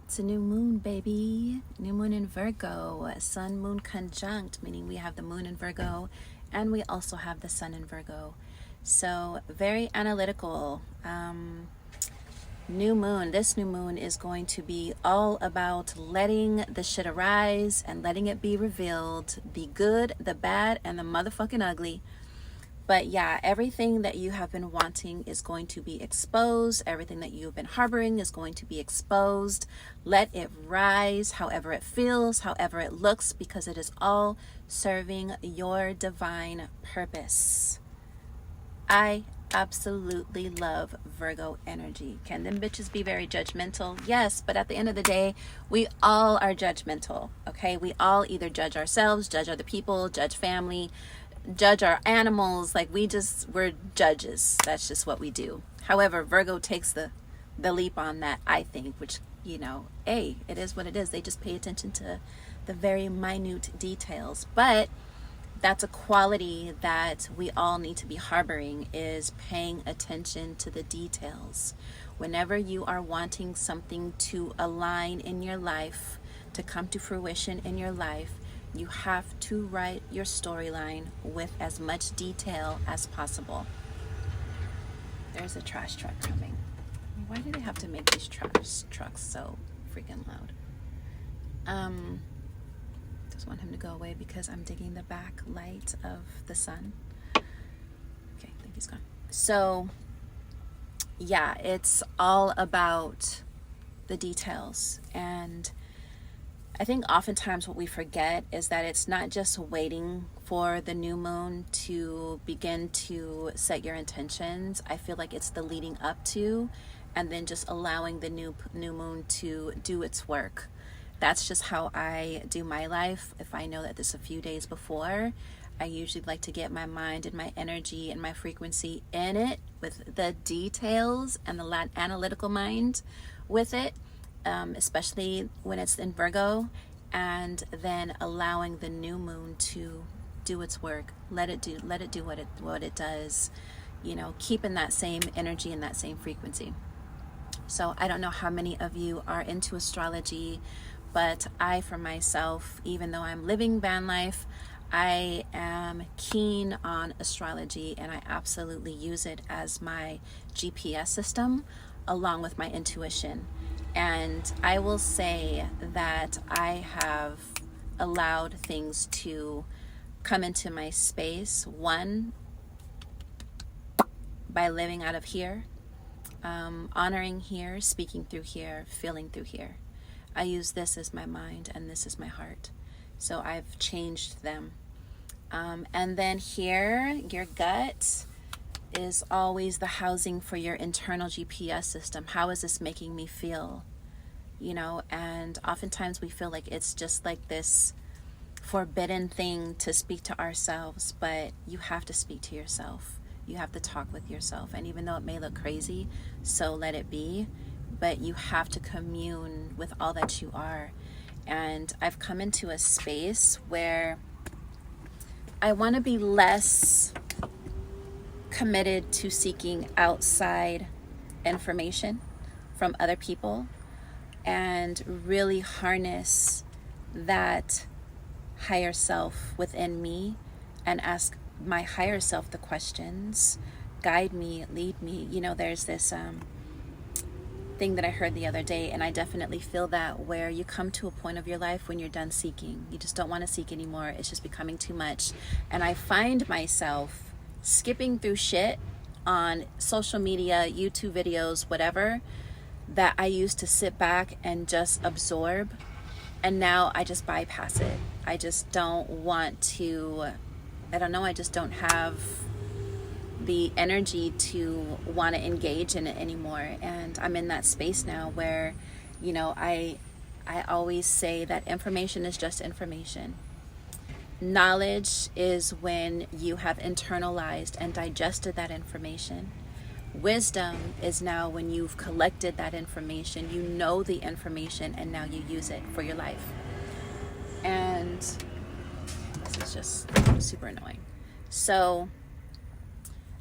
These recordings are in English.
It's a new moon, baby. New moon in Virgo. Sun moon conjunct, meaning we have the moon in Virgo and we also have the sun in Virgo. So very analytical. New moon. This new moon is going to be all about letting the shit arise and letting it be revealed. The good, the bad, and the motherfucking ugly. But yeah, everything that you have been wanting is going to be exposed. Everything that you've been harboring is going to be exposed. Let it rise however it feels, however it looks, because it is all serving your divine purpose. I absolutely love Virgo energy. Can them bitches be very judgmental? Yes, but at the end of the day, we all are judgmental, okay? We all either judge ourselves, judge other people, judge family, judge our animals. Like we're judges. That's just what we do. However, Virgo takes the leap on that, I think, which, it is what it is. They just pay attention to the very minute details. But that's a quality that we all need to be harboring, is paying attention to the details. Whenever you are wanting something to align in your life, to come to fruition in your life, you have to write your storyline with as much detail as possible. There's a trash truck coming. Why do they have to make these trash trucks so freaking loud? Just want him to go away because I'm digging the back light of the sun. Okay, I think he's gone. So yeah, it's all about the details. And I think oftentimes what we forget is that it's not just waiting for the new moon to begin to set your intentions. I feel like it's the leading up to, and then just allowing the new moon to do its work. That's just how I do my life. If I know that this a few days before, I usually like to get my mind and my energy and my frequency in it with the details and the analytical mind with it. Especially when it's in Virgo, and then allowing the new moon to do its work. Let it do what it does, keeping that same energy and that same frequency. So I don't know how many of you are into astrology, but I, for myself, even though I'm living van life, I am keen on astrology, and I absolutely use it as my GPS system along with my intuition. And I will say that I have allowed things to come into my space, one, by living out of here, honoring here, speaking through here, feeling through here. I use this as my mind and this is my heart. So I've changed them. And then here, your gut is always the housing for your internal GPS system. How is this making me feel? And oftentimes we feel like it's just like this forbidden thing to speak to ourselves, but you have to speak to yourself. You have to talk with yourself. And even though it may look crazy, so let it be, but you have to commune with all that you are. And I've come into a space where I want to be less committed to seeking outside information from other people, and really harness that higher self within me and ask my higher self the questions, guide me, lead me. There's this thing that I heard the other day, and I definitely feel that, where you come to a point of your life when you're done seeking. You just don't want to seek anymore. It's just becoming too much. And I find myself skipping through shit on social media, YouTube videos, whatever, that I used to sit back and just absorb. And now I just bypass it. I just don't want to, I just don't have the energy to want to engage in it anymore. And I'm in that space now where, I always say that information is just information. Knowledge is when you have internalized and digested that information. Wisdom is now when you've collected that information, you know the information, and now you use it for your life. And this is just super annoying. So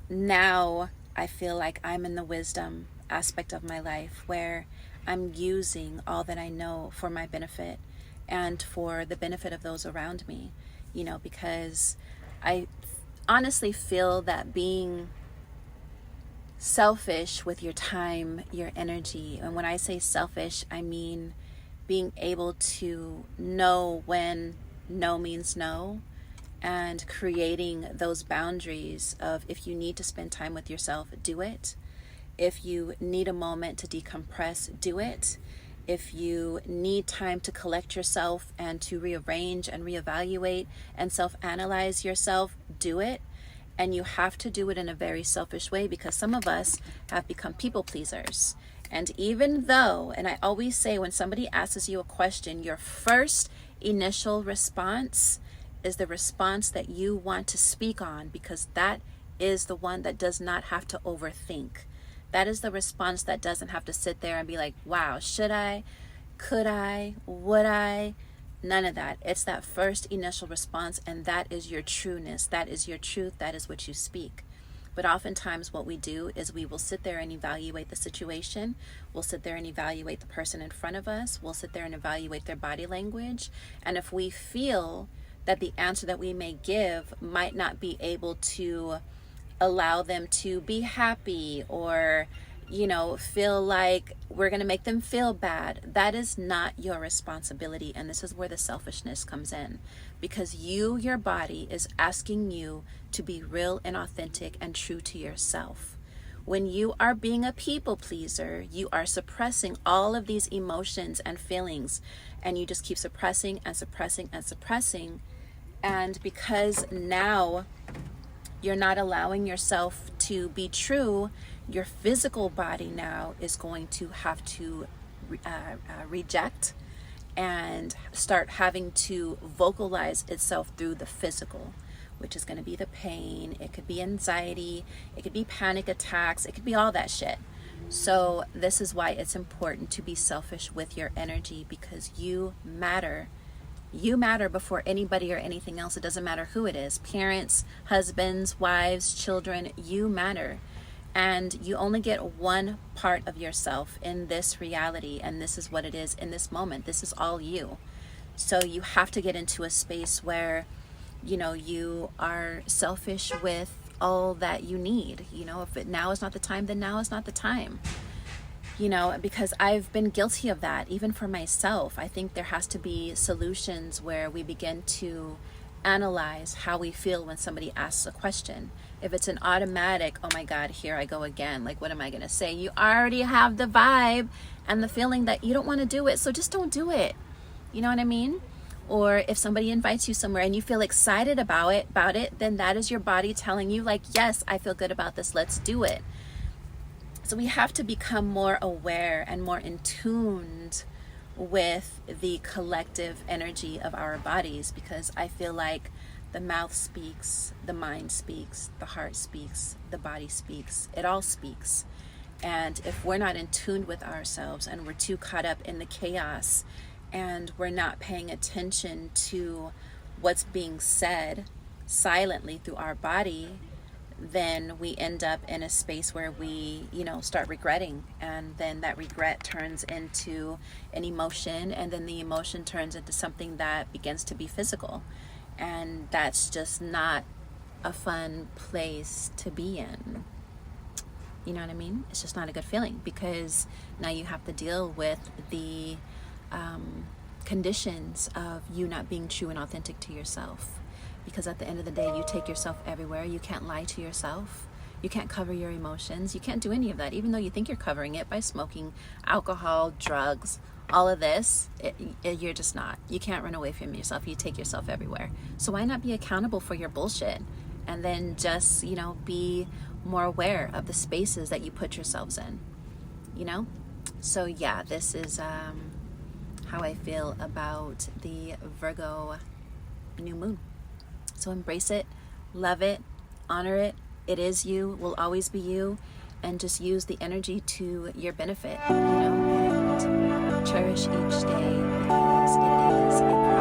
now I feel like I'm in the wisdom aspect of my life where I'm using all that I know for my benefit and for the benefit of those around me, you know, because I honestly feel that being selfish with your time, your energy, and when I say selfish, I mean being able to know when no means no, and creating those boundaries of, if you need to spend time with yourself, do it. If you need a moment to decompress, do it. If you need time to collect yourself and to rearrange and reevaluate and self-analyze yourself, do it. And you have to do it in a very selfish way, because some of us have become people pleasers. And even though, and I always say, when somebody asks you a question, your first initial response is the response that you want to speak on, because that is the one that does not have to overthink. That is the response that doesn't have to sit there and be like, wow, should I, could I, would I? None of that. It's that first initial response, and that is your trueness. That is your truth. That is what you speak. But oftentimes what we do is we will sit there and evaluate the situation. We'll sit there and evaluate the person in front of us. We'll sit there and evaluate their body language. And if we feel that the answer that we may give might not be able to allow them to be happy, or feel like we're going to make them feel bad, that is not your responsibility. And this is where the selfishness comes in, because your body is asking you to be real and authentic and true to yourself. When you are being a people pleaser, you are suppressing all of these emotions and feelings, and you just keep suppressing and suppressing and suppressing. And because now you're not allowing yourself to be true, your physical body now is going to have to reject and start having to vocalize itself through the physical, which is going to be the pain. It could be anxiety, it could be panic attacks, it could be all that shit. So this is why it's important to be selfish with your energy, because you matter. You matter before anybody or anything else. It doesn't matter who it is, parents, husbands, wives, children, you matter. And you only get one part of yourself in this reality, and this is what it is in this moment. This is all you. So you have to get into a space where, you are selfish with all that you need. If now is not the time, then now is not the time. Because I've been guilty of that, even for myself. I think there has to be solutions where we begin to analyze how we feel when somebody asks a question. If it's an automatic, oh my God, here I go again, like what am I going to say? You already have the vibe and the feeling that you don't want to do it, so just don't do it. You know what I mean? Or if somebody invites you somewhere and you feel excited about it, then that is your body telling you, like, yes, I feel good about this, let's do it. So we have to become more aware and more in tuned with the collective energy of our bodies, because I feel like the mouth speaks, the mind speaks, the heart speaks, the body speaks, it all speaks. And if we're not in tune with ourselves and we're too caught up in the chaos and we're not paying attention to what's being said silently through our body, then we end up in a space where we, start regretting. And then that regret turns into an emotion, and then the emotion turns into something that begins to be physical. And that's just not a fun place to be in. You know what I mean? It's just not a good feeling, because now you have to deal with the conditions of you not being true and authentic to yourself. Because at the end of the day, you take yourself everywhere. You can't lie to yourself. You can't cover your emotions. You can't do any of that, even though you think you're covering it by smoking, alcohol, drugs, all of this. You're just not. You can't run away from yourself. You take yourself everywhere. So why not be accountable for your bullshit? And then just, be more aware of the spaces that you put yourselves in, So yeah, this is how I feel about the Virgo new moon. So embrace it, love it, honor it. It is you, will always be you, and just use the energy to your benefit, and cherish each day, because it is a